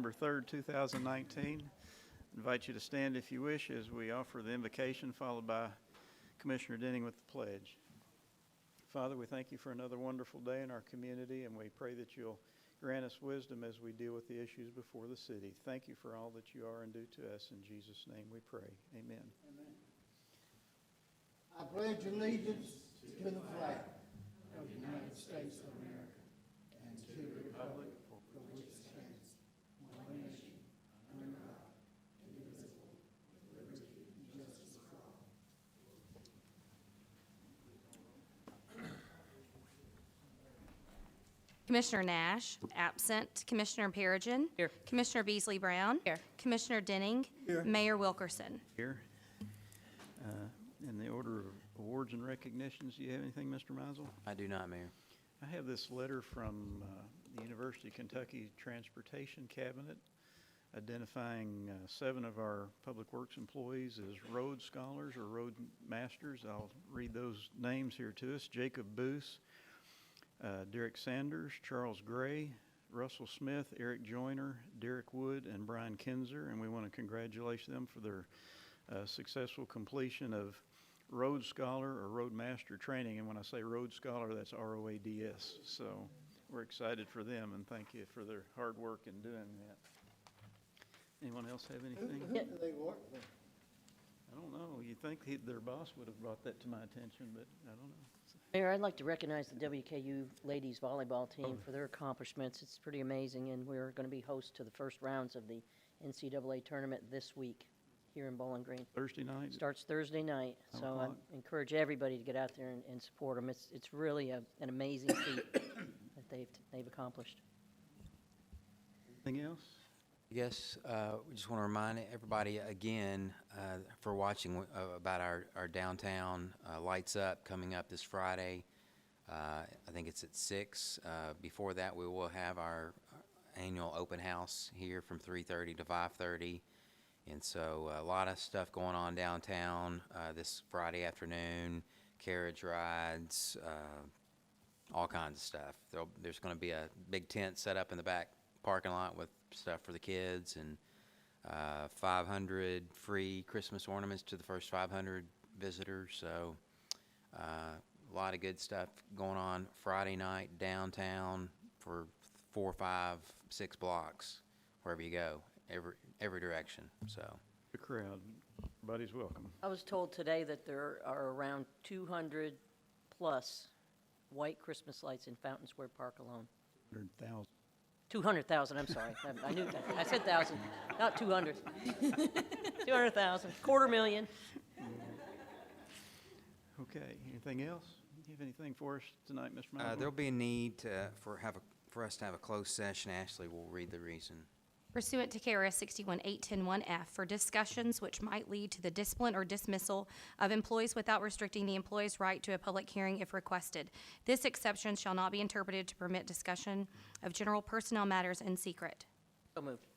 November 3rd, 2019. Invite you to stand if you wish as we offer the invocation, followed by Commissioner Denning with the pledge. Father, we thank you for another wonderful day in our community, and we pray that you'll grant us wisdom as we deal with the issues before the city. Thank you for all that you are and do to us. In Jesus' name we pray. Amen. Amen. I pledge allegiance to the flag of the United States of America and to the republic for which it stands, one nation, under God, indivisible, with liberty and justice for all. Commissioner Nash, absent. Commissioner Perigin. Here. Commissioner Beasley Brown. Here. Commissioner Denning. Here. Mayor Wilkerson. Here. In the order of awards and recognitions, do you have anything, Mr. Meisel? I do not, Mayor. I have this letter from the University of Kentucky Transportation Cabinet identifying 7 of our Public Works employees as Road Scholars or Road Masters. I'll read those names here to us. Jacob Boos, Derek Sanders, Charles Gray, Russell Smith, Eric Joyner, Derek Wood, and Brian Kinzer. And we want to congratulate them for their successful completion of Road Scholar or Road Master training. And when I say Road Scholar, that's ROADS. So we're excited for them, and thank you for their hard work in doing that. Anyone else have anything? Who do they work for? I don't know. You'd think their boss would have brought that to my attention, but I don't know. Mayor, I'd like to recognize the WKU ladies volleyball team for their accomplishments. It's pretty amazing, and we're going to be host to the first rounds of the NCAA tournament this week here in Bowling Green. Thursday night? Starts Thursday night, so I 10:00. encourage everybody to get out there and support them. It's really an amazing feat that they've accomplished. Anything else? Yes, we just want to remind everybody again for watching about our downtown Lights Up coming up this Friday. I think it's at 6. Before that, we will have our annual open house here from 3:30 to 5:30. And so a lot of stuff going on downtown this Friday afternoon, carriage rides, all kinds of stuff. There's going to be a big tent set up in the back parking lot with stuff for the kids, and 500 free Christmas ornaments to the first 500 visitors. So a lot of good stuff going on Friday night downtown for 4, 5, 6 blocks, wherever you go, every direction. So The crowd. Everybody's welcome. I was told today that there are around 200 plus white Christmas lights in Fountain Square Park alone. 100,000. 200,000, I'm sorry. I knew that. I said 1,000, not 200. 200,000, 250,000. Okay. Anything else? Do you have anything for us tonight, Mr. Meisel? there'll be a need for us to have a closed session. Ashley will read the reason. Pursuant to KRS 61.810(1)(f for discussions which might lead to the discipline or dismissal of employees without restricting the employee's right to a public hearing if requested. This exception shall not be interpreted to permit discussion of general personnel matters in secret. So moved.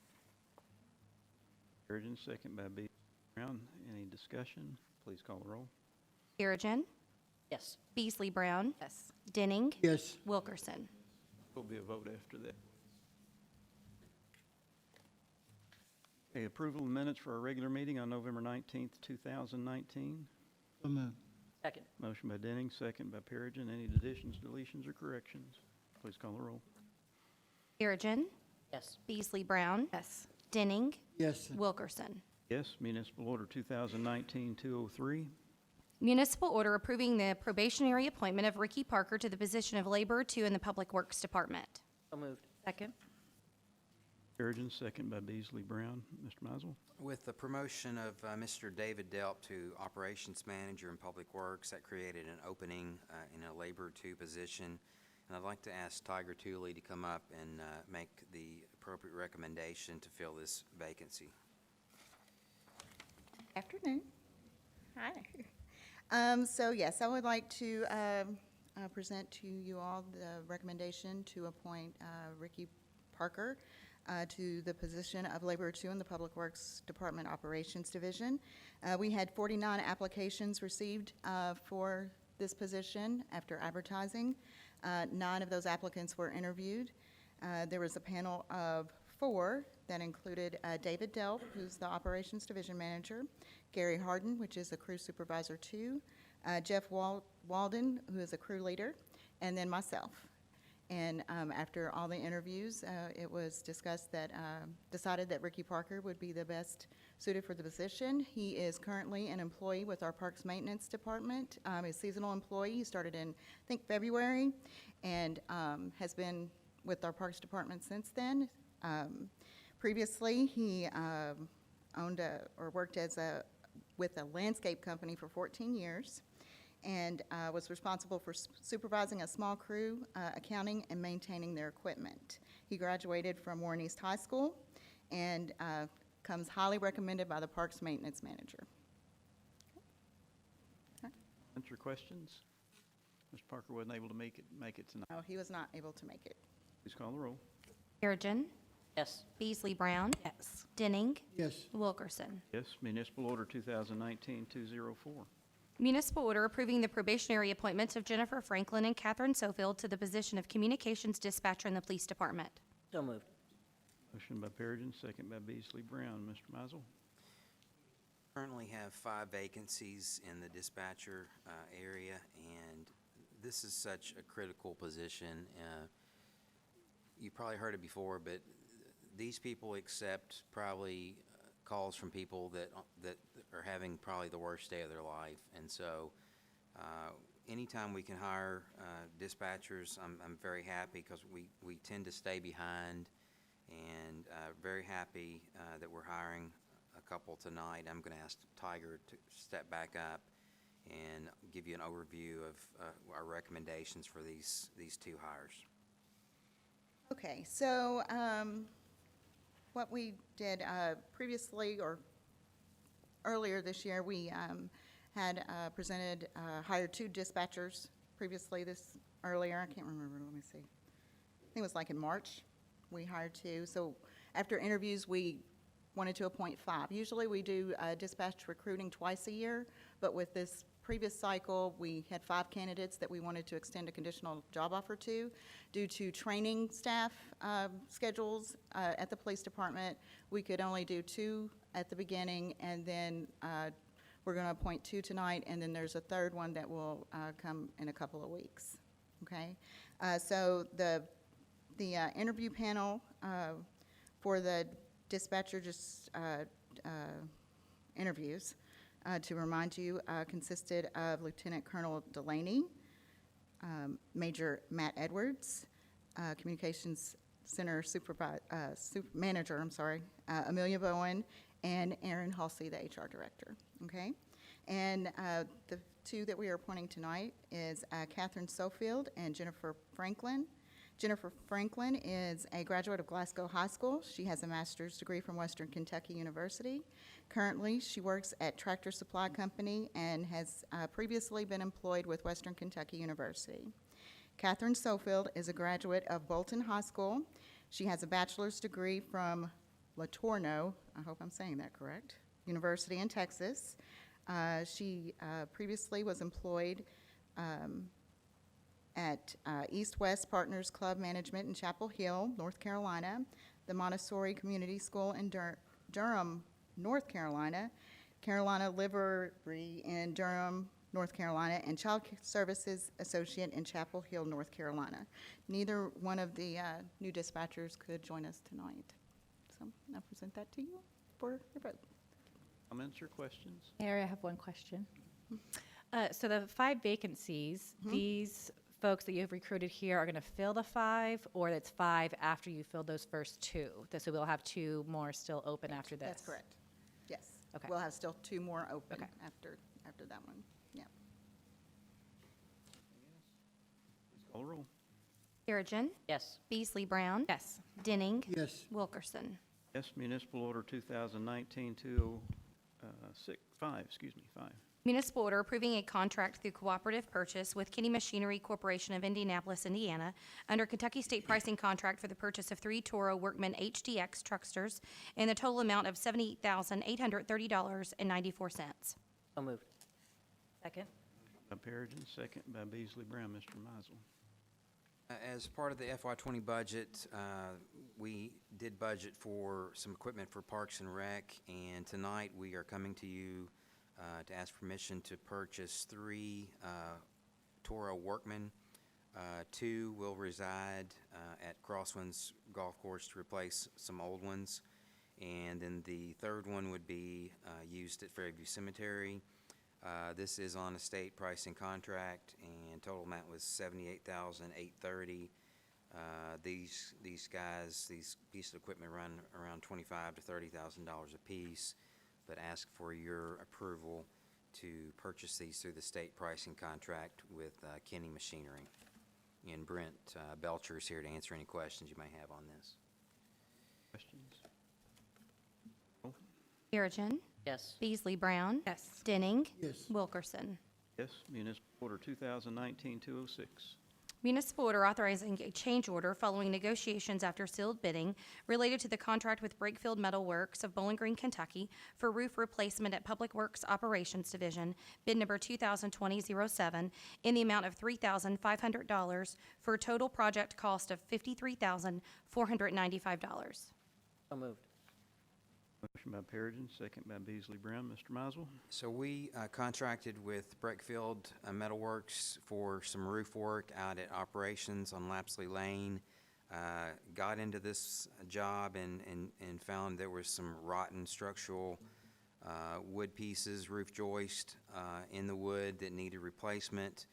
Perigin, second by B. Brown. Any discussion? Please call the roll. Perigin. Yes. Beasley Brown. Yes. Denning. Yes. Wilkerson. Will be a vote after that. Okay, approval of minutes for our regular meeting on November 19th, 2019. So moved. Second. Motion by Denning, second by Perigin. Any additions, deletions, or corrections? Please call the roll. Perigin. Yes. Beasley Brown. Yes. Denning. Yes. Wilkerson. Yes, municipal order 2019-203. Municipal order approving the probationary appointment of Ricky Parker to the position of Laborer 2 in the Public Works Department. So moved. Second. Perigin, second by Beasley Brown. Mr. Meisel? With the promotion of Mr. David Delp to Operations Manager in Public Works, that created an opening in a Labor 2 position. And I'd like to ask Tiger Tooley to come up and make the appropriate recommendation to fill this vacancy. Afternoon. Hi. So yes, I would like to present to you all the recommendation to appoint Ricky Parker to the position of Laborer 2 in the Public Works Department Operations Division. We had 49 applications received for this position after advertising. 9 of those applicants were interviewed. There was a panel of 4 that included David Delp, who's the Operations Division Manager, Gary Harden, which is the Crew Supervisor 2, Jeff Walden, who is a crew leader, and then myself. And after all the interviews, it was discussed that, decided that Ricky Parker would be the best suited for the position. He is currently an employee with our Parks Maintenance Department. A seasonal employee. He started in, I think, February, and has been with our Parks Department since then. Previously, he worked with a landscape company for 14 years, and was responsible for supervising a small crew, accounting, and maintaining their equipment. He graduated from Warren East High School and comes highly recommended by the Parks Maintenance Manager. Answer questions? Mr. Parker wasn't able to make it tonight. Oh, he was not able to make it. Please call the roll. Perigin. Yes. Beasley Brown. Yes. Denning. Yes. Wilkerson. Yes, Municipal Order 2019-204. Municipal order approving the probationary appointments of Jennifer Franklin and Catherine Sofield to the position of Communications Dispatcher in the Police Department. So moved. Motion by Perigin, second by Beasley Brown. Mr. Mizel. Currently have 5 vacancies in the dispatcher area, and this is such a critical position. You probably heard it before, but these people accept probably calls from people that are having probably the worst day of their life. And so anytime we can hire dispatchers, I'm very happy, because we tend to stay behind, and very happy that we're hiring a couple tonight. I'm going to ask Tiger to step back up and give you an overview of our recommendations for these 2 hires. Okay, so what we did previously, or earlier this year, we had hired 2 dispatchers previously earlier. I can't remember, let me see. I think it was like in March, we hired 2. So after interviews, we wanted to appoint 5. Usually we do dispatch recruiting twice a year, but with this previous cycle, we had 5 candidates that we wanted to extend a conditional job offer to. Due to training staff schedules at the police department, we could only do 2 at the beginning, and then we're going to appoint 2 tonight, and then there's a 3rd one that will come in a couple of weeks. Okay, so the interview panel for the dispatcher interviews, to remind you, consisted of Lieutenant Colonel Delaney, Major Matt Edwards, Communications Center Manager, Amelia Bowen, and Aaron Halsey, the HR Director. Okay, and the 2 that we are appointing tonight is Catherine Sofield and Jennifer Franklin. Jennifer Franklin is a graduate of Glasgow High School. She has a master's degree from Western Kentucky University. Currently, she works at Tractor Supply Company and has previously been employed with Western Kentucky University. Catherine Sofield is a graduate of Bolton High School. She has a bachelor's degree from Latorno, I hope I'm saying that correct, University in Texas. She previously was employed at East West Partners Club Management in Chapel Hill, North Carolina, the Montessori Community School in Durham, North Carolina, Carolina Livery in Durham, North Carolina, and Child Services Associate in Chapel Hill, North Carolina. Neither one of the new dispatchers could join us tonight. So I'll present that to you for your vote. Comments or questions? Mayor, I have one question. So the 5 vacancies, these folks that you have recruited here are going to fill the 5, or it's 5 after you fill those first 2? So we'll have 2 more still open after this? That's correct. Yes. Okay. We'll have still 2 more open Okay. after that one. Yeah. Please call the roll. Perigin. Yes. Beasley Brown. Yes. Denning. Yes. Wilkerson. Yes, Municipal Order 2019-205. Municipal order approving a contract through cooperative purchase with Kenny Machinery Corporation of Indianapolis, Indiana, under Kentucky State Pricing Contract for the purchase of 3 Toro Workman HDX trucksters in the total amount of $78,830.94. So moved. Second? By Perigin, second by Beasley Brown. Mr. Mizel. As part of the FY20 budget, we did budget for some equipment for Parks and Rec, and tonight we are coming to you to ask permission to purchase 3 Toro Workman. 2 will reside at Crosswinds Golf Course to replace some old ones, and then the third one would be used at Fairview Cemetery. This is on a state pricing contract, and total amount was $78,830. These guys, these pieces of equipment run around $25,000 to $30,000 a piece, but ask for your approval to purchase these through the state pricing contract with Kenny Machinery. And Brent Belcher is here to answer any questions you may have on this. Questions? Perigin. Yes. Beasley Brown. Yes. Denning. Yes. Wilkerson. Yes. Municipal Order 2019-206. Municipal order authorizing a change order following negotiations after sealed bidding related to the contract with Brakefield Metal Works of Bowling Green, Kentucky for roof replacement at Public Works Operations Division, bid number 2020-07, in the amount of $3,500 for a total project cost of $53,495. So moved. Motion by Perigin, second by Beasley Brown. Mr. Mizel. So we contracted with Breckfield Metalworks for some roof work out at Operations on Lapsley Lane. Got into this job and found there was some rotten structural wood pieces, roof joist in the wood that needed replacement.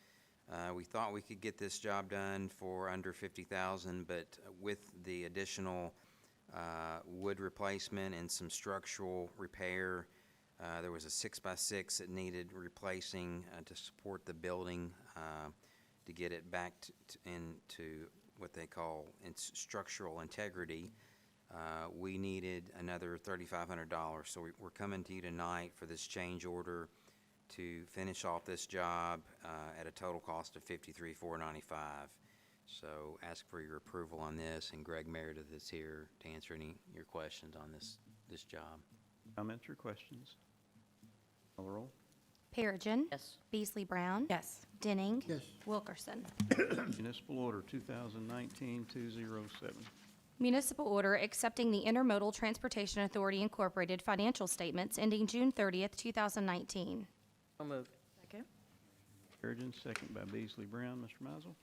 We thought we could get this job done for under $50,000, but with the additional wood replacement and some structural repair. There was a 6x6 that needed replacing to support the building to get it back into what they call its structural integrity. We needed another $3,500, so we're coming to you tonight for this change order to finish off this job at a total cost of $53,495. So ask for your approval on this, and Greg Meredith is here to answer any of your questions on this job. Comments or questions? Call the roll. Perigin. Yes. Beasley Brown. Yes. Denning. Yes. Wilkerson. Municipal Order 2019-207. Municipal order accepting the Intermodal Transportation Authority Incorporated financial statements ending June 30th, 2019. So moved. Second. Perigin, second by Beasley Brown. Mr. Mizel.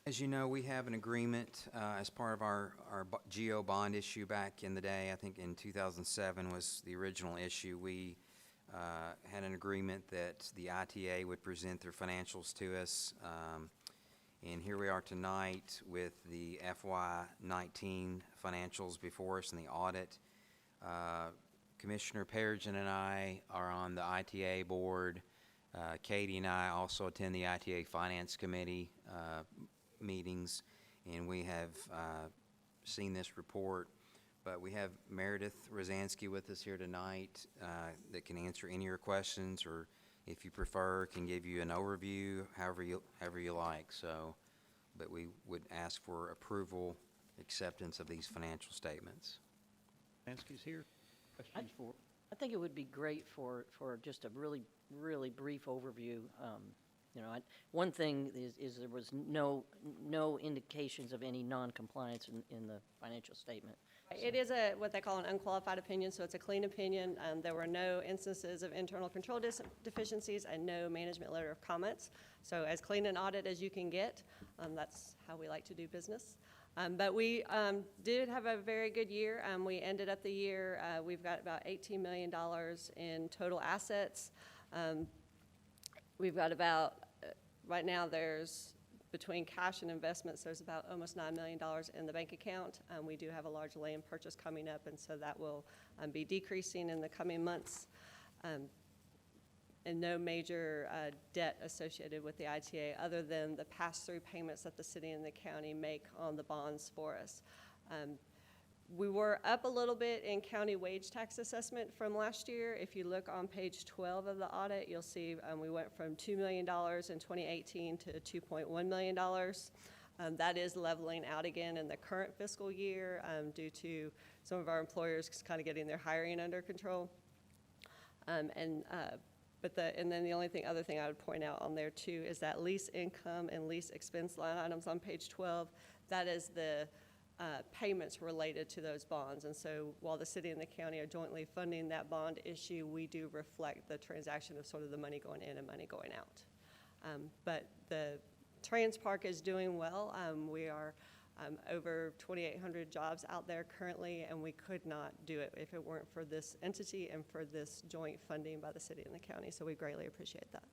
As you know, we have an agreement as part of our GO bond issue back in the day. I think in 2007 was the original issue. We had an agreement that the ITA would present their financials to us. And here we are tonight with the FY19 financials before us and the audit. Commissioner Perigin and I are on the ITA board. Katie and I also attend the ITA Finance Committee meetings, and we have seen this report. But we have Meredith Rosansky with us here tonight that can answer any of your questions, or if you prefer, can give you an overview, however you like. So, but we would ask for approval, acceptance of these financial statements. Lansky's here. Questions for? I think it would be great for just a really, really brief overview. One thing is there was no indications of any non-compliance in the financial statement. It is what they call an unqualified opinion, so it's a clean opinion. There were no instances of internal control deficiencies and no management letter of comments. So as clean an audit as you can get, that's how we like to do business. But we did have a very good year. We ended up the year, we've got about $18 million in total assets. We've got about, right now there's, between cash and investments, there's about almost $9 million in the bank account. We do have a large land purchase coming up, and so that will be decreasing in the coming months. And no major debt associated with the ITA other than the pass-through payments that the city and the county make on the bonds for us. We were up a little bit in county wage tax assessment from last year. If you look on page 12 of the audit, you'll see we went from $2 million in 2018 to $2.1 million. That is leveling out again in the current fiscal year due to some of our employers kind of getting their hiring under control. And then the other thing I would point out on there too is that lease income and lease expense line items on page 12. That is the payments related to those bonds. And so while the city and the county are jointly funding that bond issue, we do reflect the transaction of sort of the money going in and money going out. But the Trans Park is doing well. We are over 2,800 jobs out there currently, and we could not do it if it weren't for this entity and for this joint funding by the city and the county. So we greatly appreciate that.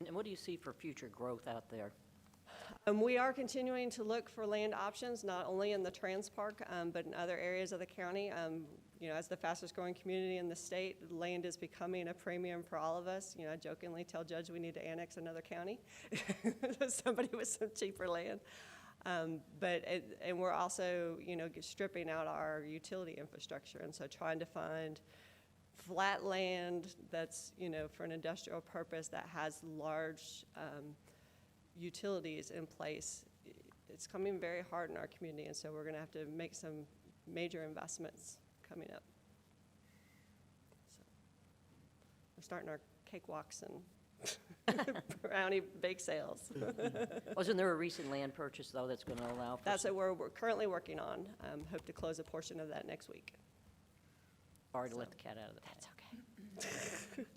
And what do you see for future growth out there? We are continuing to look for land options, not only in the Trans Park, but in other areas of the county. You know, as the fastest growing community in the state, land is becoming a premium for all of us. You know, I jokingly tell Judge we need to annex another county, somebody with some cheaper land. And we're also, you know, stripping out our utility infrastructure, and so trying to find flat land that's, you know, for an industrial purpose that has large utilities in place. It's coming very hard in our community, and so we're going to have to make some major investments coming up. So we're starting our cakewalks and brownie bake sales. Wasn't there a recent land purchase, though, that's going to allow for? That's what we're currently working on. Hope to close a portion of that next week. Sorry to let the cat out of the bag. That's okay.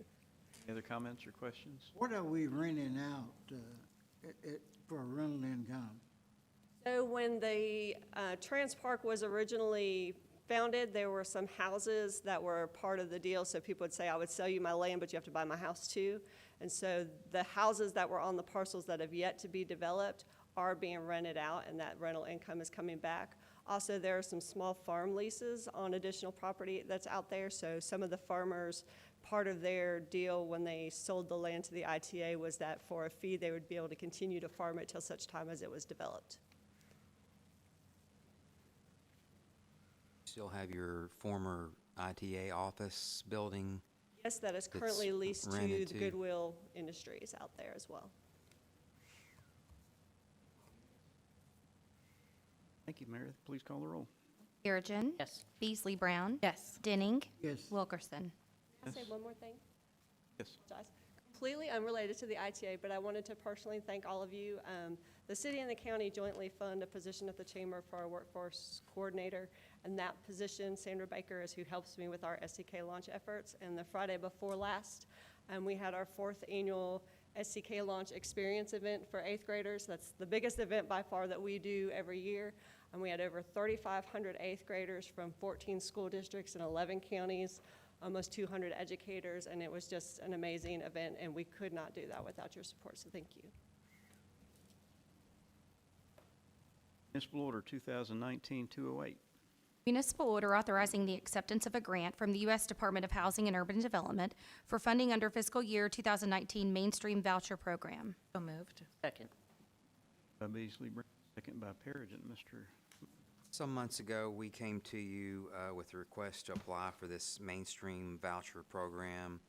Any other comments or questions? What are we renting out for rental income? So when the Trans Park was originally founded, there were some houses that were part of the deal. So people would say, I would sell you my land, but you have to buy my house too. And so the houses that were on the parcels that have yet to be developed are being rented out, and that rental income is coming back. Also, there are some small farm leases on additional property that's out there. So some of the farmers, part of their deal when they sold the land to the ITA was that for a fee, they would be able to continue to farm it till such time as it was developed. Still have your former ITA office building? Yes, that is That's currently leased to rented the to- Goodwill Industries out there as well. Thank you, Meredith. Please call the roll. Perigin. Yes. Beasley Brown. Yes. Denning. Yes. Wilkerson. Can I say one more thing? Yes. Apologize. Completely unrelated to the ITA, but I wanted to personally thank all of you. The city and the county jointly fund a position at the chamber for our workforce coordinator, and that position, Sandra Baker, is who helps me with our SCK launch efforts. And the Friday before last, we had our 4th annual SCK launch experience event for 8th graders. That's the biggest event by far that we do every year. And we had over 3,500 8th graders from 14 school districts in 11 counties, almost 200 educators, and it was just an amazing event, and we could not do that without your support, so thank you. Municipal Order 2019-208. Municipal order authorizing the acceptance of a grant from the U.S. Department of Housing and Urban Development for funding under fiscal year 2019 Mainstream Voucher Program. So moved. Second. By Beasley Brown, second by Perigin. Mr. Some months ago, we came to you with a request to apply for this mainstream voucher program.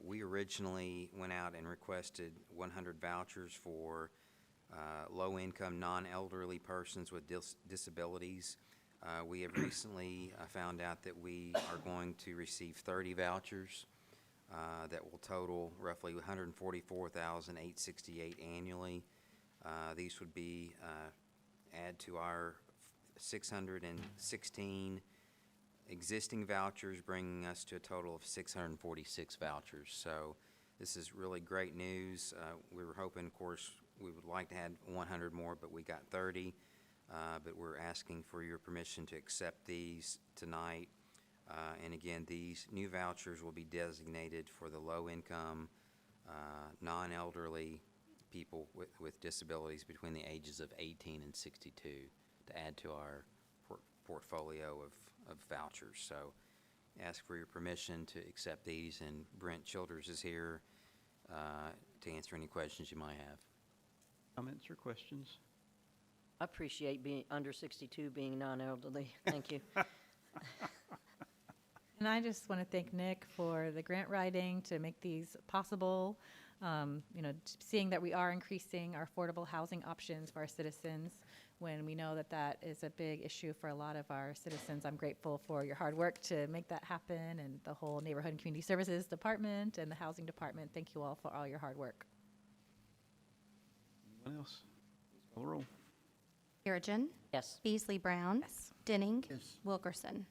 We originally went out and requested 100 vouchers for low-income, non-elderly persons with disabilities. We have recently found out that we are going to receive 30 vouchers that will total roughly $144,868 annually. These would be add to our 616 existing vouchers, bringing us to a total of 646 vouchers. So this is really great news. We were hoping, of course, we would like to have 100 more, but we got 30. But we're asking for your permission to accept these tonight. And again, these new vouchers will be designated for the low-income, non-elderly people with disabilities between the ages of 18 and 62 to add to our portfolio of vouchers. So ask for your permission to accept these, and Brent Childers is here to answer any questions you might have. Comments or questions? I appreciate being under 62, being non-elderly. Thank you. And I just want to thank Nick for the grant writing to make these possible. Seeing that we are increasing our affordable housing options for our citizens when we know that that is a big issue for a lot of our citizens. I'm grateful for your hard work to make that happen, and the whole Neighborhood and Community Services Department and the Housing Department. Thank you all for all your hard work. Anyone else? Please call the roll. Perigin. Yes. Beasley Brown. Denning. Yes. Wilkerson.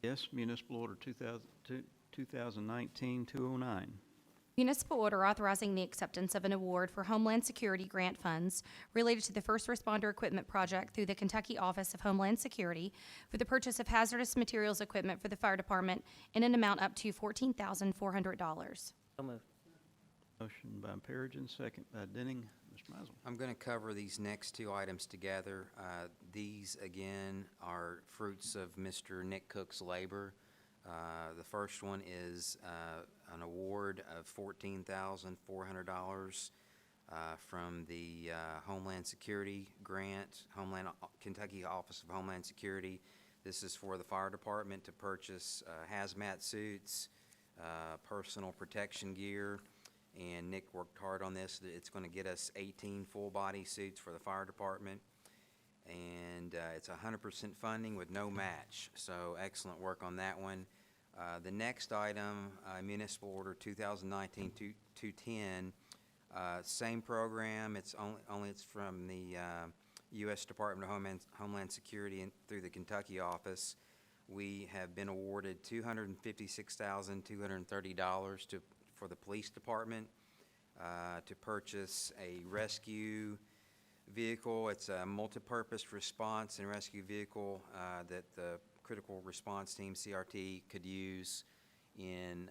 Yes, municipal order 2019-209. Municipal order authorizing the acceptance of an award for Homeland Security grant funds related to the First Responder Equipment Project through the Kentucky Office of Homeland Security for the purchase of hazardous materials equipment for the fire department in an amount up to $14,400. So moved. Motion by Perigin, second by Denning. Mr. Mizel. I'm going to cover these next two items together. These, again, are fruits of Mr. Nick Cook's labor. The first one is an award of $14,400 from the Homeland Security grant, Kentucky Office of Homeland Security. This is for the fire department to purchase hazmat suits, personal protection gear, and Nick worked hard on this. It's going to get us 18 full-body suits for the fire department, and it's 100% funding with no match, so excellent work on that one. The next item, Municipal Order 2019-210, same program. It's it's from the U.S. Department of Homeland Security and through the Kentucky office. We have been awarded $256,230 for the police department to purchase a rescue vehicle. It's a multi-purpose response and rescue vehicle that the critical response team, CRT, could use in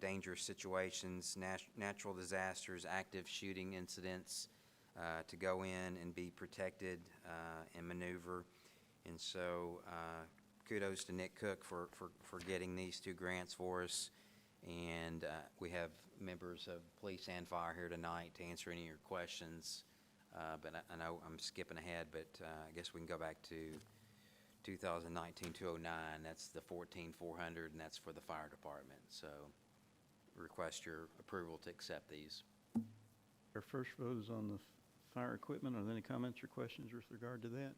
dangerous situations, natural disasters, active shooting incidents, to go in and be protected and maneuver. And so kudos to Nick Cook for getting these two grants for us. And we have members of police and fire here tonight to answer any of your questions. But I know I'm skipping ahead, but I guess we can go back to 2019-209. That's the $14,400, and that's for the fire department. So request your approval to accept these. Our first vote is on the fire equipment. Are there any comments or questions with regard to that?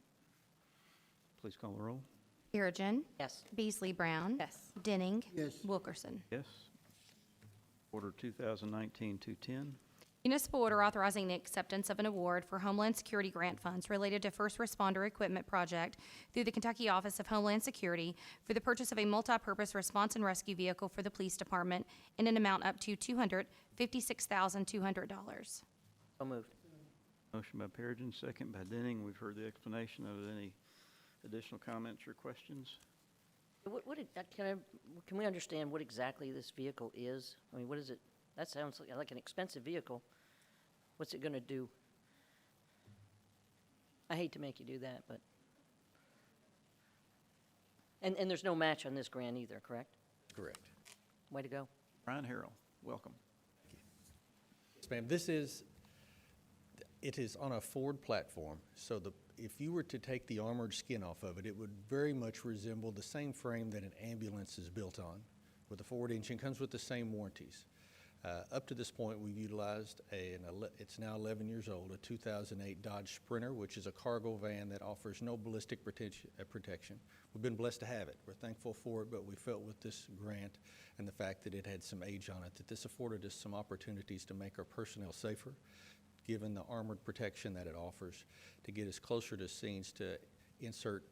Please call the roll. Perigin. Yes. Beasley Brown. Yes. Denning. Yes. Wilkerson. Yes. Order 2019-210. Municipal order authorizing the acceptance of an award for Homeland Security grant funds related to First Responder Equipment Project through the Kentucky Office of Homeland Security for the purchase of a multi-purpose response and rescue vehicle for the police department in an amount up to $256,200. So moved. Motion by Perigin, second by Denning. We've heard the explanation. Are there any additional comments or questions? Can we understand what exactly this vehicle is? I mean, what is it? That sounds like an expensive vehicle. What's it going to do? I hate to make you do that, but. And there's no match on this grant either, correct? Correct. Way to go. Brian Harrell, welcome. Yes, ma'am. It is on a Ford platform, so if you were to take the armored skin off of it, it would very much resemble the same frame that an ambulance is built on. With a Ford engine, comes with the same warranties. Up to this point, we've utilized it's now 11 years old, a 2008 Dodge Sprinter, which is a cargo van that offers no ballistic protection. We've been blessed to have it. We're thankful for it, but we felt with this grant and the fact that it had some age on it, that this afforded us some opportunities to make our personnel safer, given the armored protection that it offers, to get us closer to scenes, to insert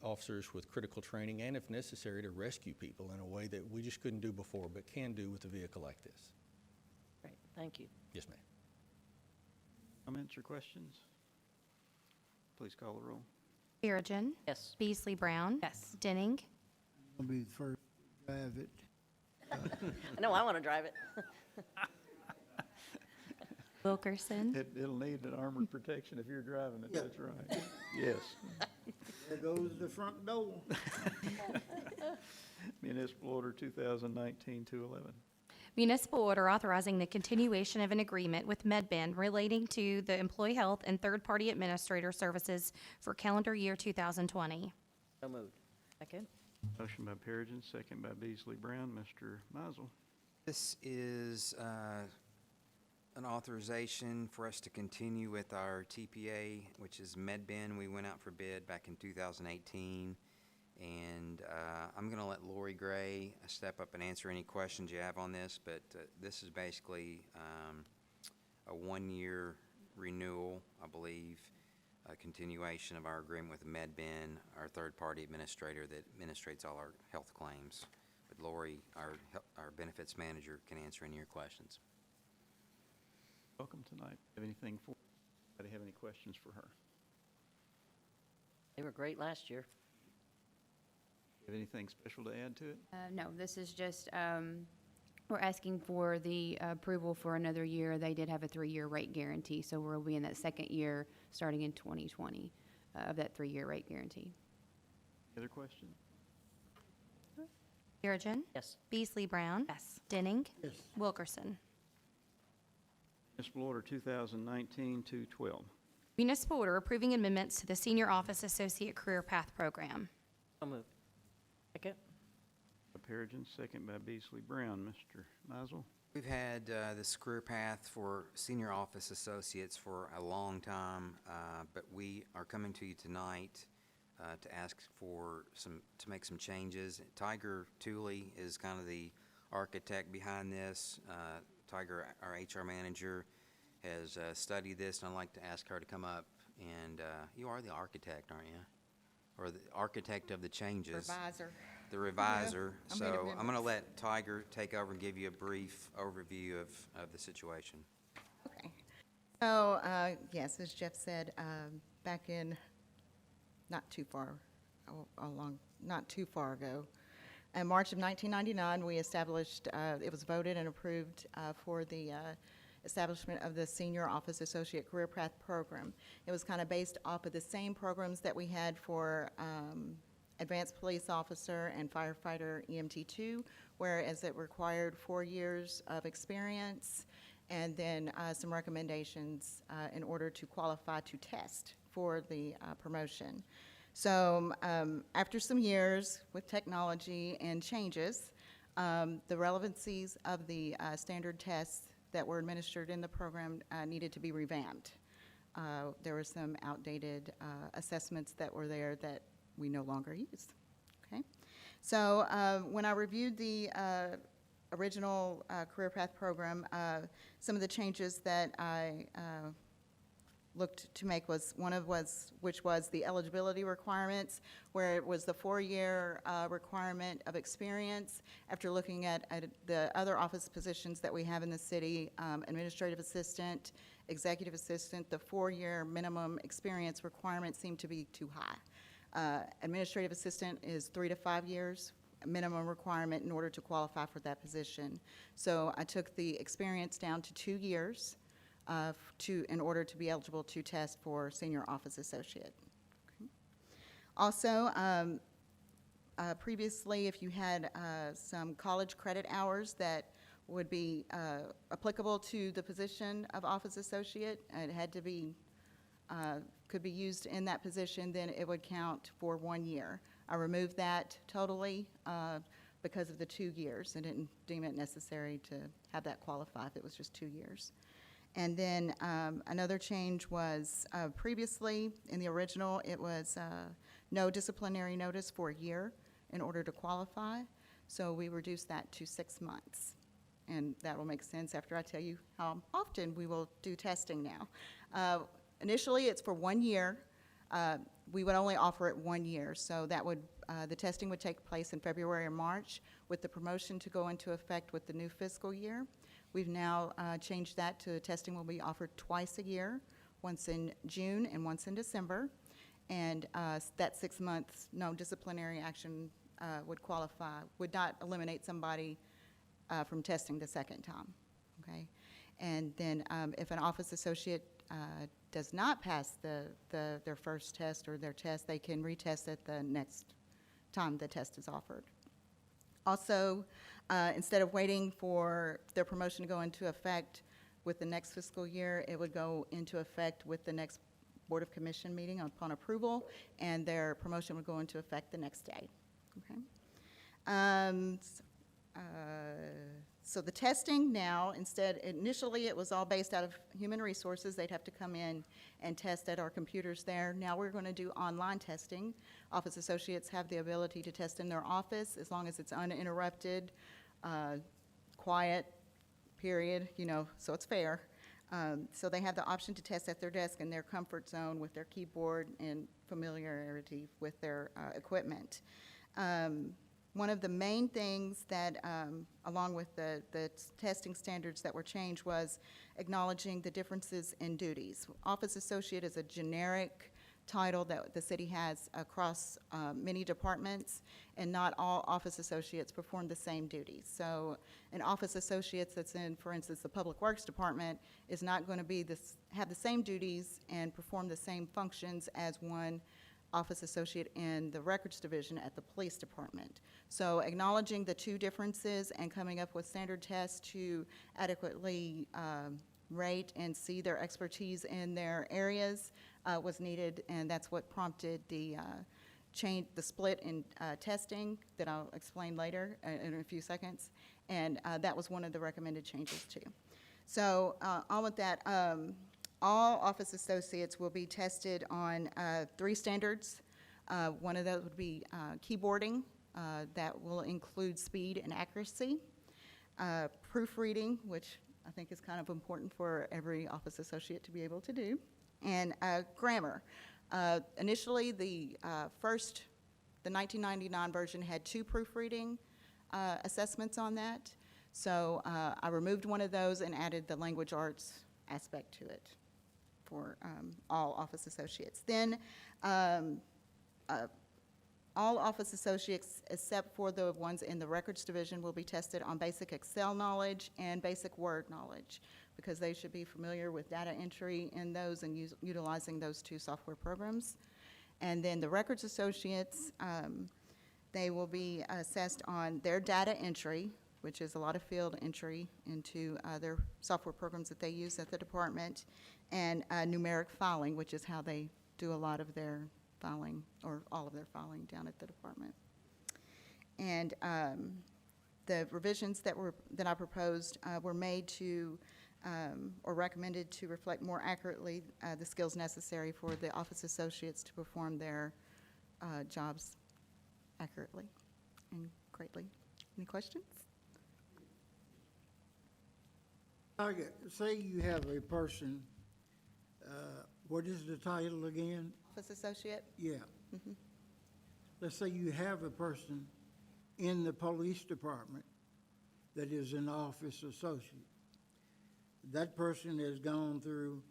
officers with critical training, and if necessary, to rescue people in a way that we just couldn't do before, but can do with a vehicle like this. Great, thank you. Yes, ma'am. Comments or questions? Please call the roll. Perigin. Yes. Beasley Brown. Yes. Denning. I'll be the first to drive it. I know I want to drive it. Wilkerson. It'll need an armored protection if you're driving it, that's right. Yes. There goes the front door. Municipal Order 2019-211. Municipal order authorizing the continuation of an agreement with MedBen relating to the employee health and third-party administrator services for calendar year 2020. So moved. Second. Motion by Perigin, second by Beasley Brown. Mr. Mizel. This is an authorization for us to continue with our TPA, which is MedBen. We went out for bid back in 2018, and I'm going to let Lori Gray step up and answer any questions you have on this, but this is basically a one-year renewal, I believe, a continuation of our agreement with MedBen, our third-party administrator that administrates all our health claims. But Lori, our benefits manager, can answer any of your questions. Welcome tonight. Have anything for, anybody have any questions for her? They were great last year. Have anything special to add to it? No, this is just, we're asking for the approval for another year. They did have a 3-year rate guarantee, so we'll be in that second year, starting in 2020, of that 3-year rate guarantee. Other questions? Perigin. Yes. Beasley Brown. Yes. Denning. Yes. Wilkerson. Municipal Order 2019-212. Municipal order approving amendments to the Senior Office Associate Career Path Program. So moved. Second? Perigin, second by Beasley Brown. Mr. Mizel. We've had this career path for senior office associates for a long time, but we are coming to you tonight to ask for to make some changes. Tiger Tooley is kind of the architect behind this. Tiger, our HR manager, has studied this, and I'd like to ask her to come up. And you are the architect, aren't you? Or the architect of the changes. Revisor. The revisor. I'm good at So I'm going to minutes. let Tiger take over and give you a brief overview of the situation. Okay. So, yes, as Jeff said, back in not too far ago, in March of 1999, we established, it was voted and approved for the establishment of the Senior Office Associate Career Path Program. It was kind of based off of the same programs that we had for Advanced Police Officer and Firefighter EMT2, whereas it required 4 years of experience and then some recommendations in order to qualify to test for the promotion. So after some years with technology and changes, the relevancies of the standard tests that were administered in the program needed to be revamped. There were some outdated assessments that were there that we no longer use. Okay, so when I reviewed the original career path program, some of the changes that I looked to make which was the eligibility requirements, where it was the 4-year requirement of experience. After looking at the other office positions that we have in the city, administrative assistant, executive assistant, the 4-year minimum experience requirement seemed to be too high. Administrative assistant is 3 to 5 years minimum requirement in order to qualify for that position. So I took the experience down to 2 years in order to be eligible to test for senior office associate. Okay. Also, previously, if you had some college credit hours that would be applicable to the position of office associate, it had to be could be used in that position, then it would count for 1 year. I removed that totally because of the 2 years. I didn't deem it necessary to have that qualify if it was just 2 years. And then another change was previously in the original, it was no disciplinary notice for a year in order to qualify. So we reduced that to 6 months. And that will make sense after I tell you how often we will do testing now. Initially, it's for 1 year. We would only offer it 1 year. So that would, the testing would take place in February or March with the promotion to go into effect with the new fiscal year. We've now changed that to testing will be offered twice a year, once in June and once in December. And that 6 months, no disciplinary action would qualify, would not eliminate somebody from testing the second time, okay? And then if an office associate does not pass their first test or their test, they can retest it the next time the test is offered. Also, instead of waiting for their promotion to go into effect with the next fiscal year, it would go into effect with the next Board of Commission meeting upon approval, and their promotion would go into effect the next day. Okay. So the testing now, initially it was all based out of human resources. They'd have to come in and test at our computers there. Now we're going to do online testing. Office associates have the ability to test in their office as long as it's uninterrupted, quiet, period, so it's fair. So they have the option to test at their desk in their comfort zone with their keyboard and familiarity with their equipment. One of the main things that, along with the testing standards that were changed, was acknowledging the differences in duties. Office associate is a generic title that the city has across many departments, and not all office associates perform the same duties. So an office associate that's in, for instance, the Public Works Department is not going to have the same duties and perform the same functions as one office associate in the Records Division at the Police Department. So acknowledging the two differences and coming up with standard tests to adequately rate and see their expertise in their areas was needed, and that's what prompted the split in testing that I'll explain later in a few seconds, and that was one of the recommended changes too. So on with that, all office associates will be tested on 3 standards. One of those would be keyboarding. That will include speed and accuracy. Proofreading, which I think is kind of important for every office associate to be able to do. And grammar. Initially, the 1999 version had 2 proofreading assessments on that. So I removed one of those and added the language arts aspect to it for all office associates. Then all office associates, except for the ones in the Records Division, will be tested on basic Excel knowledge and basic Word knowledge, because they should be familiar with data entry in those and utilizing those 2 software programs. And then the Records associates, they will be assessed on their data entry, which is a lot of field entry into their software programs that they use at the department, and numeric filing, which is how they do a lot of their filing, or all of their filing down at the department. And the revisions that I proposed were made to, or recommended to reflect more accurately the skills necessary for the office associates to perform their jobs accurately and greatly. Any questions? Say you have a person, what is the title again? Office associate? Yeah. Let's say you have a person in the police department that is an office associate. That person has gone through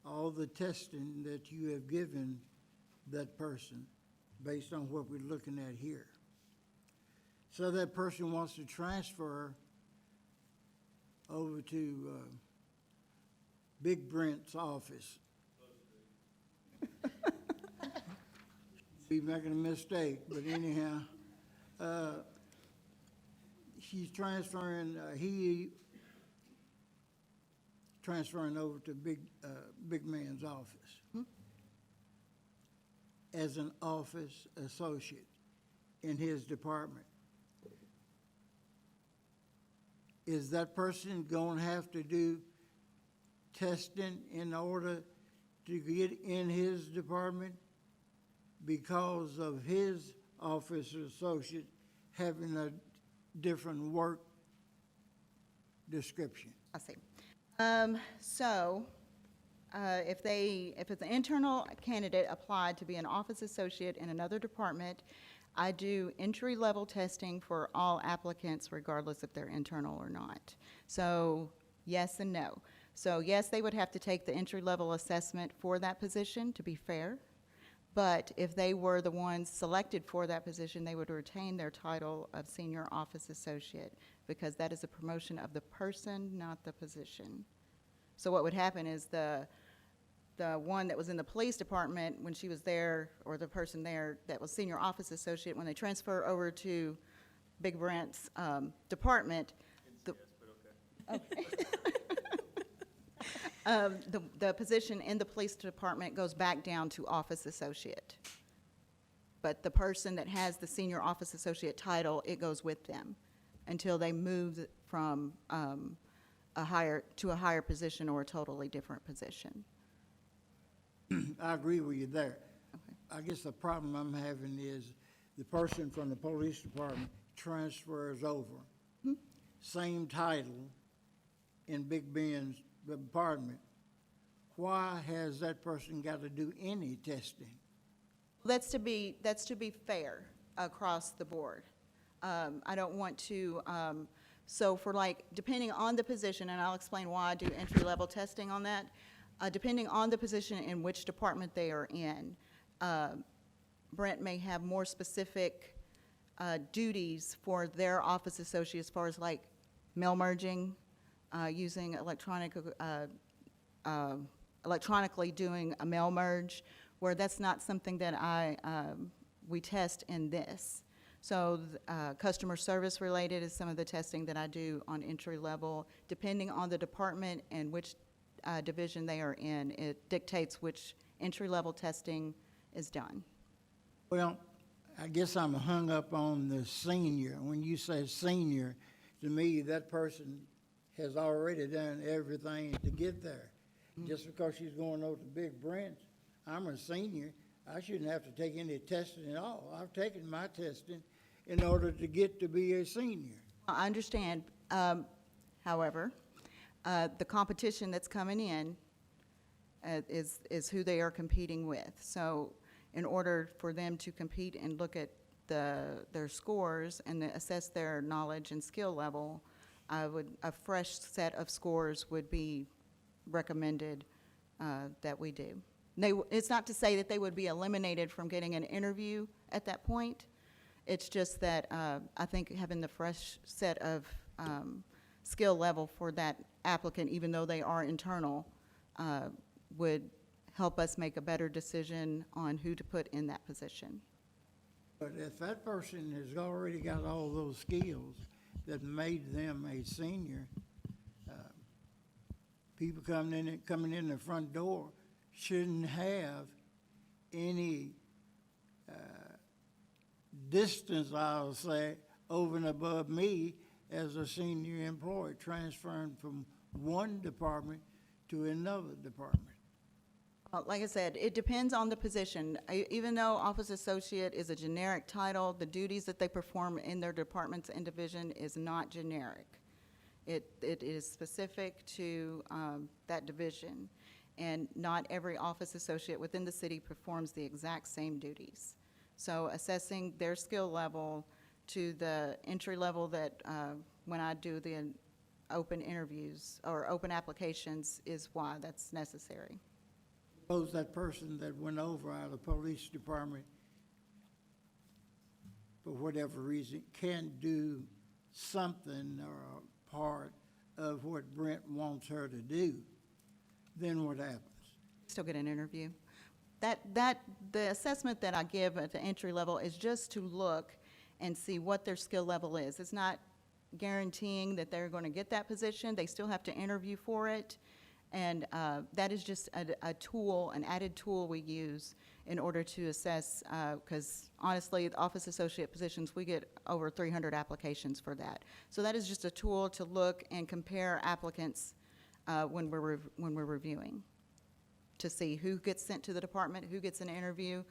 all the testing that you have given that person based on what we're looking at here. So that person wants to transfer over to Big Brent's office. Be making a mistake, but anyhow, she's transferring, transferring over to Big Man's office as an office associate in his department. Is that person going to have to do testing in order to get in his department because of his office associate having a different work description? I see. If it's an internal candidate applied to be an office associate in another department, I do entry-level testing for all applicants regardless if they're internal or not. So yes and no. So yes, they would have to take the entry-level assessment for that position to be fair. But if they were the ones selected for that position, they would retain their title of senior office associate, because that is a promotion of the person, not the position. So what would happen is the one that was in the police department when she was there, or the person there that was senior office associate, when they transfer over to Big Brent's department, the position in the police department goes back down to office associate. But the person that has the senior office associate title, it goes with them until they move from a higher position or a totally different position. I agree with you there. Okay. I guess the problem I'm having is the person from the police department transfers over. Same title in Big Ben's department, why has that person got to do any testing? That's to be fair across the board. I don't want to, so for like, depending on the position, and I'll explain why I do entry-level testing on that, depending on the position in which department they are in, Brent may have more specific duties for their office associates as far as like mail merging, using electronically doing a mail merge, where that's not something that we test in this. So customer service related is some of the testing that I do on entry level. Depending on the department and which division they are in, it dictates which entry level testing is done. Well, I guess I'm hung up on the senior. When you say senior, to me, that person has already done everything to get there. Just because she's going over to Big Brent, I'm a senior, I shouldn't have to take any testing at all. I've taken my testing in order to get to be a senior. I understand, however, the competition that's coming in is who they are competing with. So in order for them to compete and look at their scores and assess their knowledge and skill level, a fresh set of scores would be recommended that we do. It's not to say that they would be eliminated from getting an interview at that point. It's just that I think having the fresh set of skill level for that applicant, even though they are internal, would help us make a better decision on who to put in that position. But if that person has already got all those skills that made them a senior, people coming in the front door shouldn't have any distance, I'll say, over and above me as a senior employee, transferring from one department to another department. Like I said, it depends on the position. Even though office associate is a generic title, the duties that they perform in their departments and division is not generic. It is specific to that division, and not every office associate within the city performs the exact same duties. So assessing their skill level to the entry level that when I do the open interviews or open applications is why that's necessary. Suppose that person that went over out of the police department, for whatever reason, can't do something or a part of what Brent wants her to do, then what happens? Still get an interview. The assessment that I give at the entry level is just to look and see what their skill level is. It's not guaranteeing that they're going to get that position. They still have to interview for it. And that is just a tool, an added tool we use in order to assess, because honestly, the office associate positions, we get over 300 applications for that. So that is just a tool to look and compare applicants when we're reviewing, to see who gets sent to the department, who gets an interview.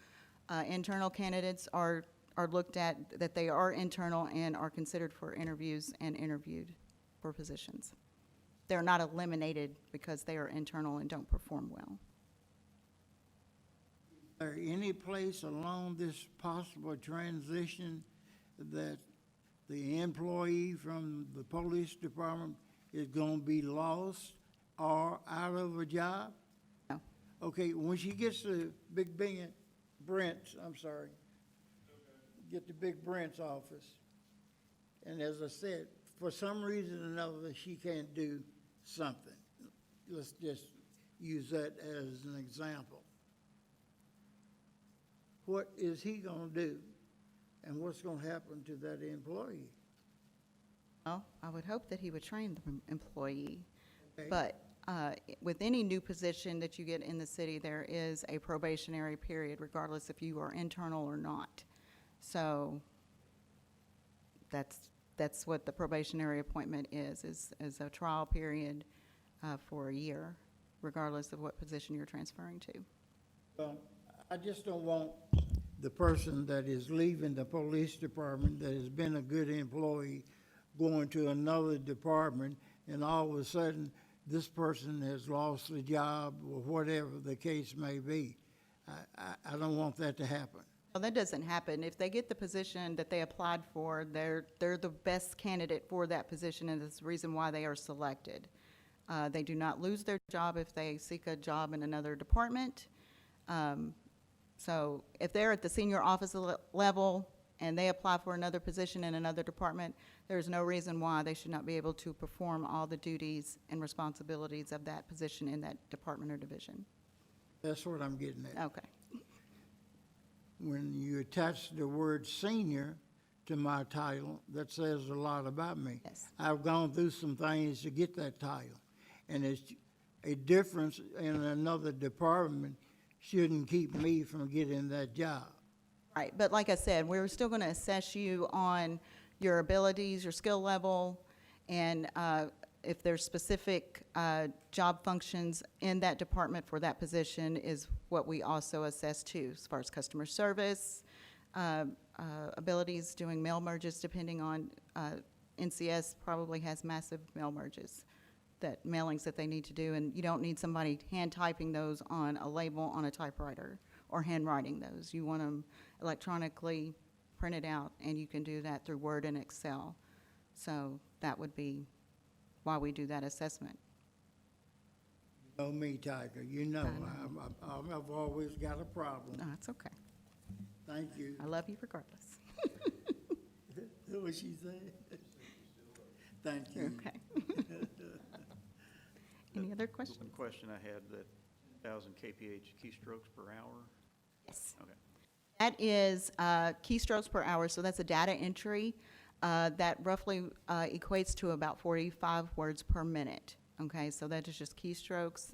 Internal candidates are looked at, that they are internal and are considered for interviews and interviewed for positions. They're not eliminated because they are internal and don't perform well. Is there any place along this possible transition that the employee from the police department is going to be lost or out of a job? No. Okay, when she gets to Big Brent's, get to Big Brent's office, and as I said, for some reason or another, she can't do something. Let's just use that as an example. What is he going to do? And what's going to happen to that employee? Well, I would hope that he would train the employee. Okay. But with any new position that you get in the city, there is a probationary period, regardless if you are internal or not. So that's what the probationary appointment is a trial period for a year, regardless of what position you're transferring to. Well, I just don't want the person that is leaving the police department that has been a good employee going to another department and all of a sudden this person has lost a job or whatever the case may be. I don't want that to happen. Well, that doesn't happen. If they get the position that they applied for, they're the best candidate for that position, and that's the reason why they are selected. They do not lose their job if they seek a job in another department. So if they're at the senior officer level and they apply for another position in another department, there's no reason why they should not be able to perform all the duties and responsibilities of that position in that department or division. That's what I'm getting at. Okay. When you attach the word senior to my title, that says a lot about me. Yes. I've gone through some things to get that title, and it's a difference in another department shouldn't keep me from getting that job. Right, but like I said, we're still going to assess you on your abilities, your skill level, and if there's specific job functions in that department for that position is what we also assess too, as far as customer service, abilities doing mail merges, depending on, NCS probably has massive mail merges, that mailings that they need to do, and you don't need somebody hand typing those on a label on a typewriter or handwriting those. You want them electronically printed out, and you can do that through Word and Excel. So that would be why we do that assessment. You know me, Tiger, you know, I've always got a problem. No, it's okay. Thank you. I love you regardless. That's what she said. Thank you. Okay. Any other questions? One question I had, that 1,000 kph keystrokes per hour? Yes. Okay. That is keystrokes per hour, so that's a data entry. That roughly equates to about 45 words per minute. Okay, so that is just keystrokes.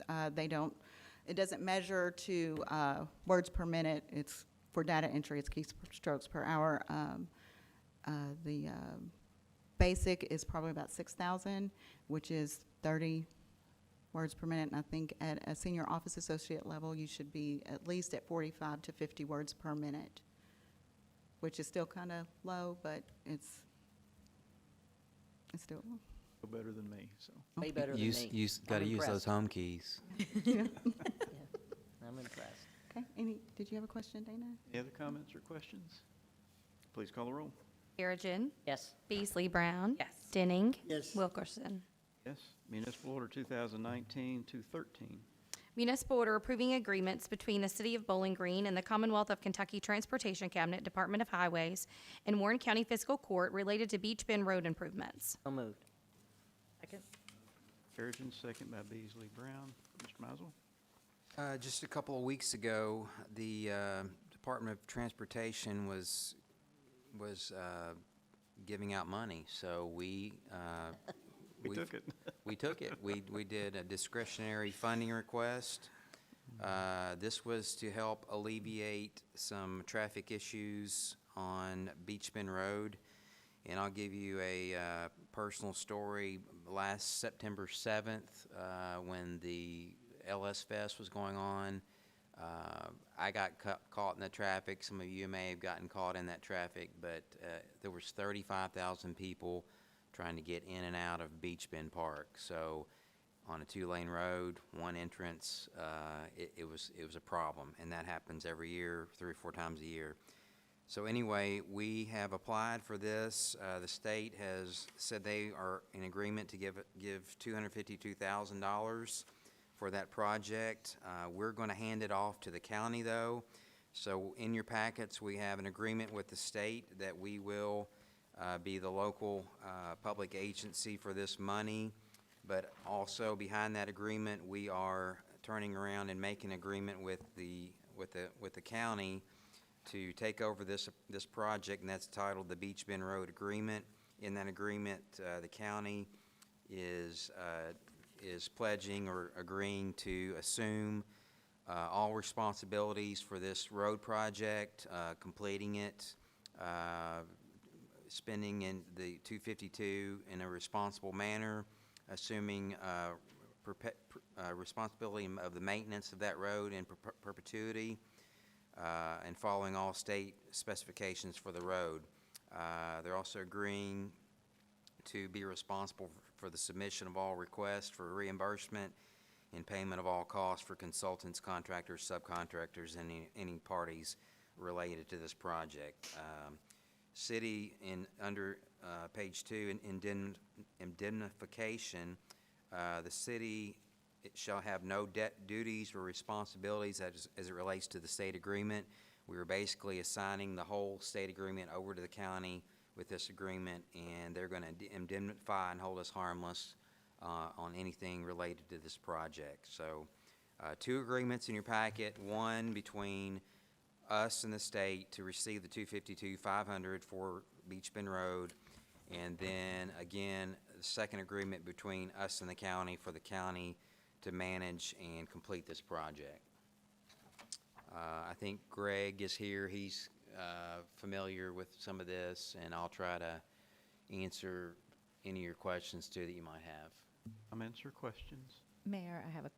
It doesn't measure to words per minute. It's for data entry, it's keystrokes per hour. The basic is probably about 6,000, which is 30 words per minute. And I think at a senior office associate level, you should be at least at 45 to 50 words per minute, which is still kind of low, but it's still low. Better than me, so. Way better than me. You gotta I'm use those impressed. home keys. I'm impressed. Okay, did you have a question, Dana? Any other comments or questions? Please call the roll. Perigin. Yes. Beasley Brown. Yes. Denning. Yes. Wilkerson. Yes. Municipal Order 2019-213. Municipal order approving agreements between the City of Bowling Green and the Commonwealth of Kentucky Transportation Cabinet, Department of Highways, and Warren County Fiscal Court related to Beach Bend Road improvements. So moved. Second. Perigin, second by Beasley Brown. Mr. Mizel? Just a couple of weeks ago, the Department of Transportation was giving out money, so we took it. We took it. We did a discretionary funding request. This was to help alleviate some traffic issues on Beach Bend Road. And I'll give you a personal story. Last September 7th, when the LS Fest was going on, I got caught in the traffic. Some of you may have gotten caught in that traffic, but there was 35,000 people trying to get in and out of Beach Bend Park. So on a 2-lane road, one entrance, it was a problem, and that happens every year, 3 or 4 times a year. So anyway, we have applied for this. The state has said they are in agreement to give $252,000 for that project. We're going to hand it off to the county, though. So in your packets, we have an agreement with the state that we will be the local public agency for this money. But also behind that agreement, we are turning around and making an agreement with the county to take over this project, and that's titled the Beach Bend Road Agreement. In that agreement, the county is pledging or agreeing to assume all responsibilities for this road project, completing it, spending in the 252 in a responsible manner, assuming responsibility of the maintenance of that road in perpetuity, and following all state specifications for the road. They're also agreeing to be responsible for the submission of all requests for reimbursement and payment of all costs for consultants, contractors, subcontractors, and any parties related to this project. City under page 2, indemnification, the city it shall have no debt duties or responsibilities as it relates to the state agreement. We were basically assigning the whole state agreement over to the county with this agreement, and they're going to indemnify and hold us harmless on anything related to this project. So 2 agreements in your packet, one between us and the state to receive the $252,500 for Beach Bend Road, and then again, the second agreement between us and the county for the county to manage and complete this project. I think Greg is here. He's familiar with some of this, and I'll try to answer any of your questions too that you might have. Comments or questions? Mayor, I have a,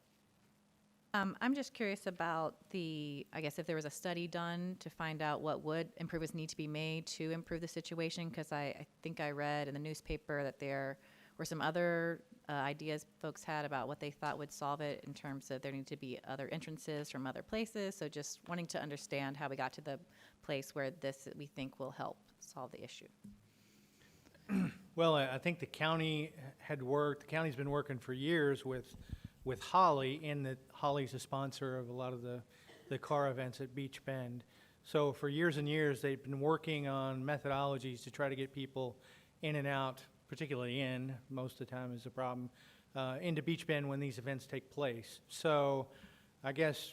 I'm just curious about I guess if there was a study done to find out what improvements need to be made to improve the situation, because I think I read in the newspaper that there were some other ideas folks had about what they thought would solve it in terms of there need to be other entrances from other places. So just wanting to understand how we got to the place where this, we think, will help solve the issue. Well, I think the county's been working for years with Holly, in that Holly's a sponsor of a lot of the car events at Beach Bend. So for years and years, they've been working on methodologies to try to get people in and out, particularly most of the time is a problem, into Beach Bend when these events take place. So I guess,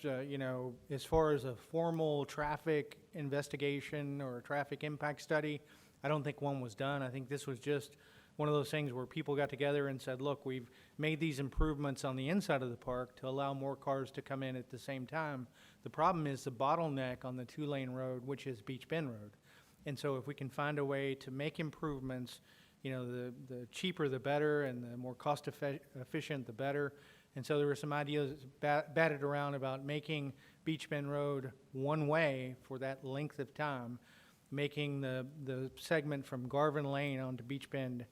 as far as a formal traffic investigation or a traffic impact study, I don't think one was done. I think this was just one of those things where people got together and said, look, we've made these improvements on the inside of the park to allow more cars to come in at the same time. The problem is the bottleneck on the 2-lane road, which is Beach Bend Road. And so if we can find a way to make improvements, the cheaper the better, and the more cost efficient the better. And so there were some ideas batted around about making Beach Bend Road one way for that length of time, making the segment from Garvin Lane onto Beach Bend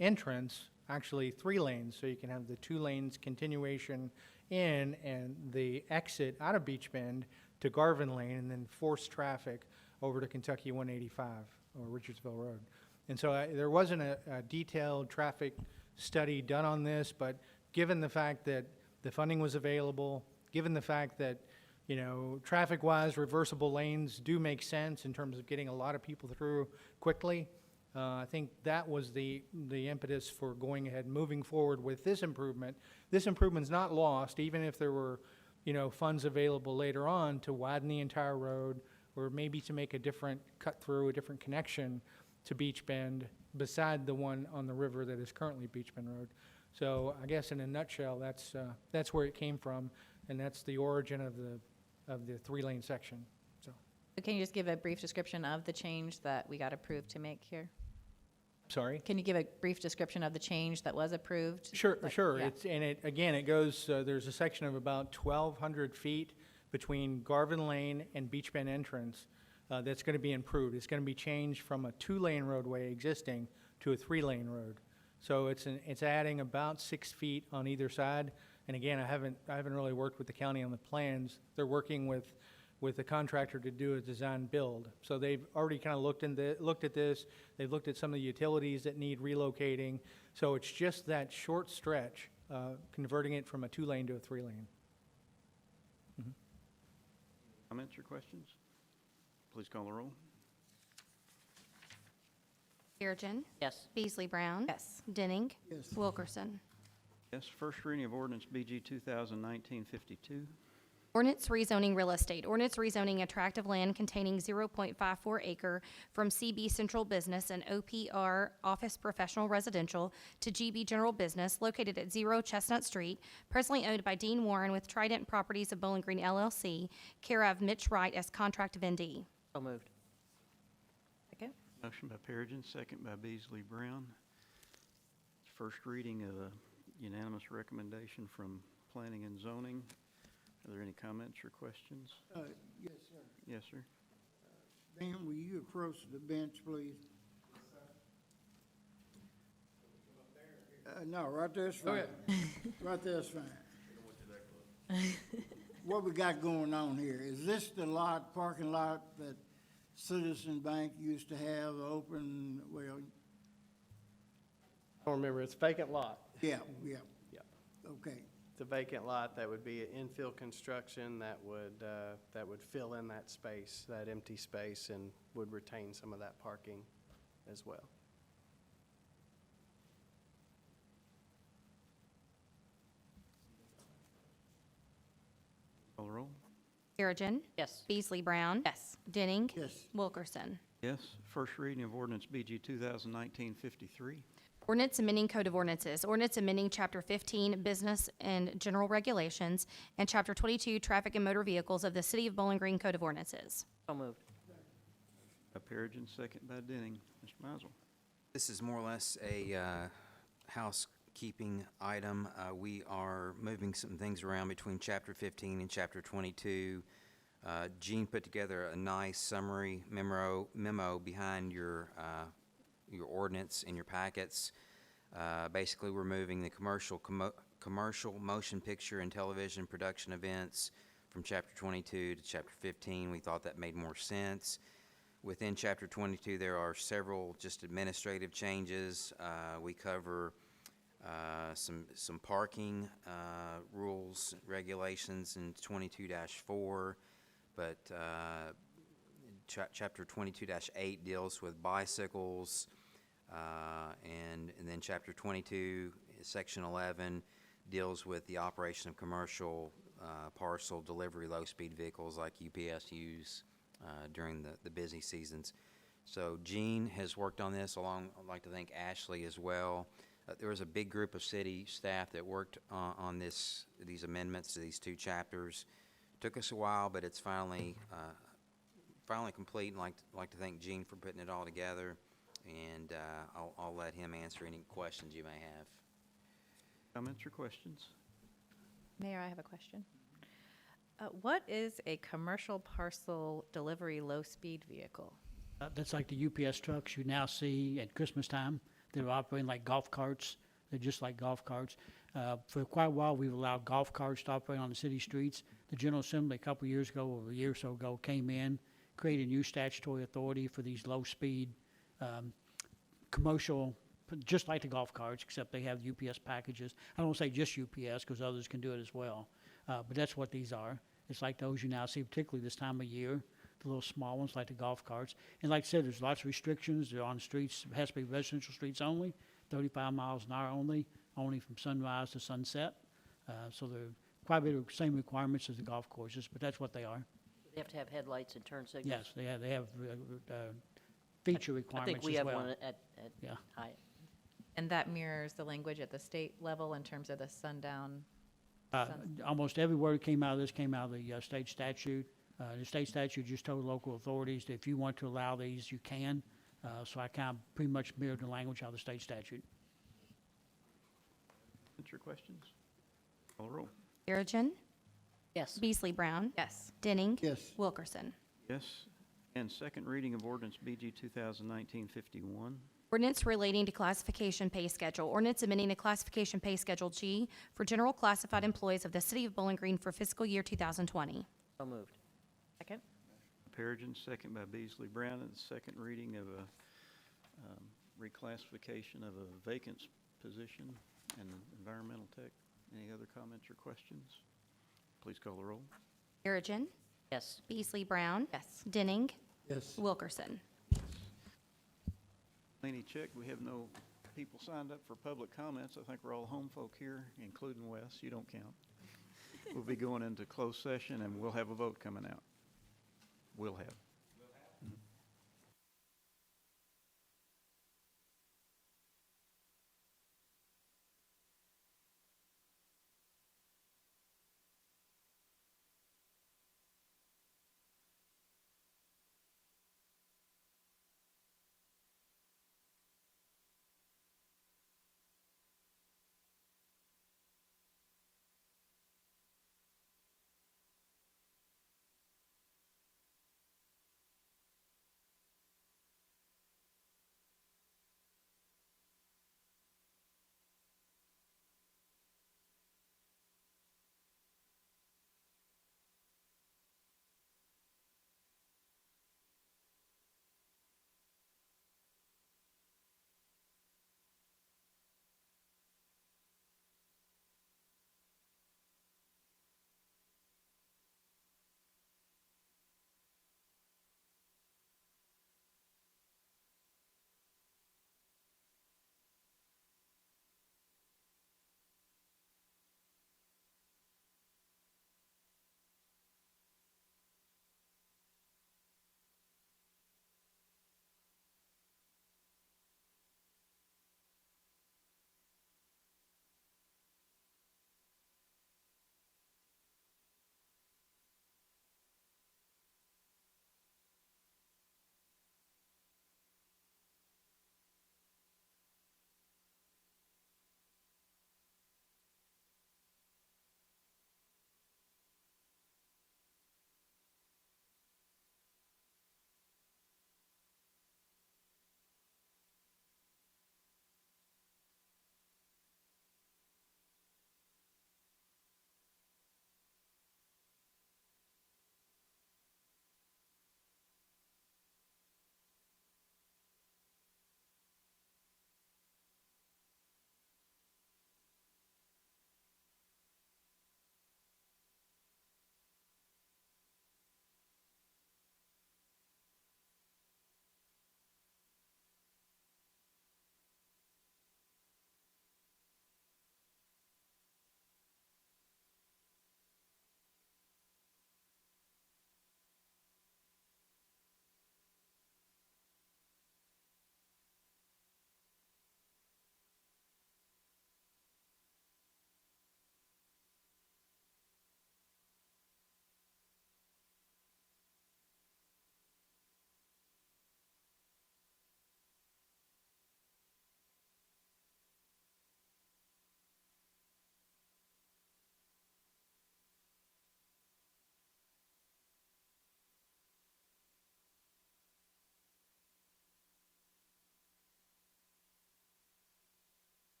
entrance actually 3 lanes, so you can have the 2 lanes continuation in and the exit out of Beach Bend to Garvin Lane, and then force traffic over to Kentucky 185 or Richardsville Road. And so there wasn't a detailed traffic study done on this, but given the fact that the funding was available, given the fact that, traffic-wise, reversible lanes do make sense in terms of getting a lot of people through quickly, I think that was the impetus for going ahead and moving forward with this improvement. This improvement's not lost, even if there were, funds available later on to widen the entire road, or maybe to make a different cut through, a different connection to Beach Bend beside the one on the river that is currently Beach Bend Road. So I guess in a nutshell, that's where it came from, and that's the origin of the 3-lane section. So Can you just give a brief description of the change that we got approved to make here? sorry. Can you give a brief description of the change that was approved? Sure, sure. Yeah. It goes, there's a section of about 1,200 feet between Garvin Lane and Beach Bend entrance that's going to be improved. It's going to be changed from a 2-lane roadway existing to a 3-lane road. So it's adding about 6 feet on either side. And again, I haven't really worked with the county on the plans. They're working with the contractor to do a design build. So they've already kind of looked at this. They've looked at some of the utilities that need relocating. So it's just that short stretch, converting it from a 2-lane to a 3-lane. Comments or questions? Please call the roll. Perigin. Yes. Beasley Brown. Yes. Denning. Yes. Wilkerson. Yes, first reading of ordinance BG 2019-52. Ordinance rezoning real estate. Ordinance rezoning a tract of land containing 0.54 acre from CB Central Business and OPR Office Professional Residential to GB General Business located at 0 Chestnut Street, presently owned by Dean Warren with Trident Properties of Bowling Green LLC, care of Mitch Wright as contract vendee. So moved. Second? Motion by Perigin, second by Beasley Brown. First reading of a unanimous recommendation from Planning and Zoning. Are there any comments or questions? Yes, sir. Yes, sir. Dan, will you approach the bench, please? No, right there's fine. Right there's fine. What we got going on here, is this the lot, parking lot that Citizen Bank used to have open, well, I don't remember, it's a vacant lot. yeah. Yeah. Okay, It's a vacant lot that would be an infill construction that would fill in that space, that empty space, and would retain some of that parking as well. Call the roll. Perigin. Yes. Beasley Brown. Yes. Denning. yes, Wilkerson. Yes. First reading of ordinance BG 2019-53. Ordinance amending Code of Ordinances. Ordinance amending Chapter 15, Business and General Regulations, and Chapter 22, Traffic and Motor Vehicles of the City of Bowling Green Code of Ordinances. So moved. By Perigin, second by Denning. Mr. Mizel. This is more or less a housekeeping item. We are moving some things around between Chapter 15 and Chapter 22. Gene put together a nice summary memo behind your ordinance in your packets. Basically, we're moving the commercial motion picture and television production events from Chapter 22 to Chapter 15. We thought that made more sense. Within Chapter 22, there are several just administrative changes. We cover some parking rules, regulations in 22-4, but Chapter 22-8 deals with bicycles, and then Chapter 22, Section 11, deals with the operation of commercial parcel delivery low-speed vehicles like UPS use during the busy seasons. So Gene has worked on this along, I'd like to thank Ashley as well. There was a big group of city staff that worked on these amendments to these two chapters. Took us a while, but it's finally complete, and like to thank Gene for putting it all together, and I'll let him answer any questions you may have. Comments or questions? Mayor, I have a question. What is a commercial parcel delivery low-speed vehicle? That's like the UPS trucks you now see at Christmas time. They're operating like golf carts. They're just like golf carts. For quite a while, we've allowed golf carts to operate on the city streets. The General Assembly a couple of years ago, or a year or so ago, came in, created a new statutory authority for these low-speed commercial, just like the golf carts, except they have UPS packages. I don't say just UPS because others can do it as well, but that's what these are. It's like those you now see, particularly this time of year, the little small ones like the golf carts. And like I said, there's lots of restrictions. They're on streets, it has to be residential streets only, 35 miles an hour only from sunrise to sunset. So they're quite a bit of the same requirements as the golf courses, but that's what they are. They have to have headlights and turn signals? Yes, they have feature I requirements think we as have well. one at Yeah. Hyatt. And that mirrors the language at the state level in terms of the sundown. Almost every word that came out of this came out of the state statute. The state statute just told local authorities that if you want to allow these, you can. So I kind of pretty much mirrored the language out of the state statute. Comments or questions? Call the roll. Perigin. Yes. Beasley Brown. Yes. Denning. yes, Wilkerson. Yes. And second reading of ordinance BG 2019-51. Ordinance relating to classification pay schedule. Ordinance amending the classification pay schedule G for general classified employees of the City of Bowling Green for fiscal year 2020. So moved. Second? Perigin, second by Beasley Brown, and second reading of a reclassification of a vacant position in environmental tech. Any other comments or questions? Please call the roll. Perigin. Yes. Beasley Brown. Yes. Denning. yes. Wilkerson. Laney, check, we have no people signed up for public comments. I think we're all home folk here, including Wes. You don't count. We'll be going into closed session, and we'll have a vote coming out. We'll have.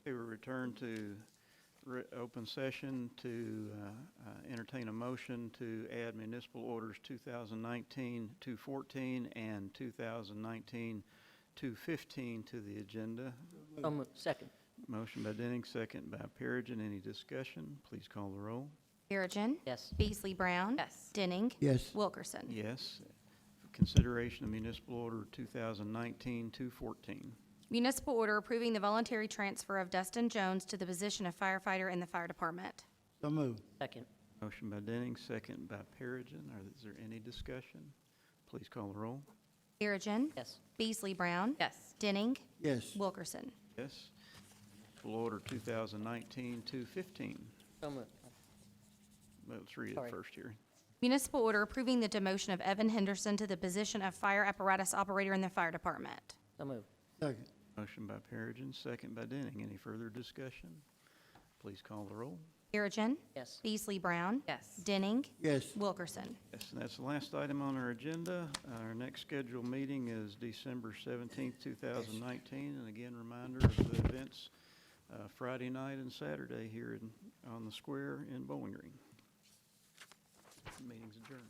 We will return to open session to entertain a motion to add municipal orders 2019-214 and 2019-215 to the agenda. So moved. Second. Motion by Denning, second by Perigin. Any discussion? Please call the roll. Perigin. Yes. Beasley Brown. Yes. Denning. Yes. Wilkerson. Yes. Consideration of municipal order 2019-214. Municipal order approving the voluntary transfer of Dustin Jones to the position of firefighter in the fire department. So moved. Second. Motion by Denning, second by Perigin. Is there any discussion? Please call the roll. Perigin. Yes. Beasley Brown. Yes. Denning. Yes. Wilkerson. Yes. Municipal order 2019-215. So moved. Let's read it Sorry. first here. Municipal order approving the demotion of Evan Henderson to the position of fire apparatus operator in the fire department. So moved. Second. Motion by Perigin, second by Denning. Any further discussion? Please call the roll. Perigin. Yes. Beasley Brown. Yes. Denning. Yes. Wilkerson. Yes, and that's the last item on our agenda. Our next scheduled meeting is December 17th, 2019. And again, reminder of the events Friday night and Saturday here on the square in Bowling Green. Meeting's adjourned.